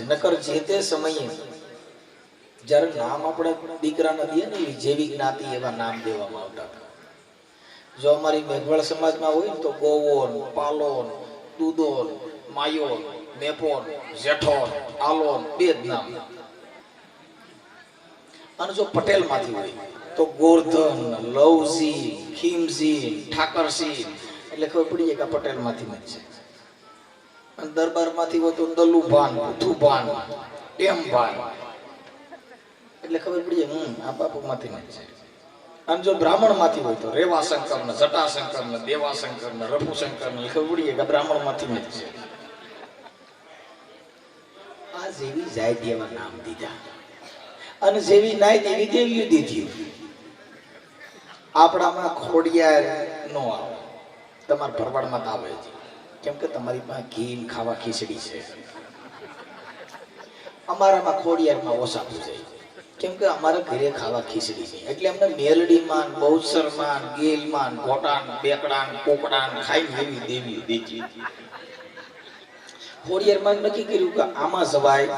છે. નકર જે તે સમયે જ્યારે નામ આપણે દીકરાને દઈએ ને જેવી જ્ઞાતિ એવા નામ દેવામાં આવતા. જો અમારી મેઘવાળ સમાજમાં હોય તો ગોવોન, પાલોન, દૂધોન, માયોન, મેપોન, જેઠોન, આલોન બે જ નામ. અને જો પટેલ માંથી હોય તો ગોરધન, લવસિંહ, ખીમસિંહ, ઠાકરસિંહ એટલે ખબર પડી જાય કે પટેલ માંથી જ છે. અને દરબાર માંથી હોય તો દલુભાન, પુથુભાન, ટેમભાન એટલે ખબર પડી જાય આ બાપુ માંથી જ છે. અને જો બ્રાહ્મણ માંથી હોય તો રેવાશંકર ને, જટાશંકર ને, દેવાશંકર ને, રઘુશંકર ને ખબર પડી જાય કે બ્રાહ્મણ માંથી જ છે. આ જેવી જાય તેવા નામ દીધા અને જેવી નાય તેવી દેવીઓ દીધી. આપણામાં ખોડિયાર નો આવે, તમારા ભરવાડમાં તો આવે છે. કેમ કે તમારી પાસે ઘી ખાવા ખીચડી છે. અમારામાં ખોડિયારમાં ઓછા પૂજાય કેમ કે અમારા ઘરે ખાવા ખીચડી છે. એટલે અમને મેલડીમાં, બહુચરમાં, ગેલમાં, ઘોટાન, બેકડાન, કોકડાન ખાઈને એવી દેવીઓ દીધી. ખોડિયારમાં નક્કી કર્યું કે આમાં જવાય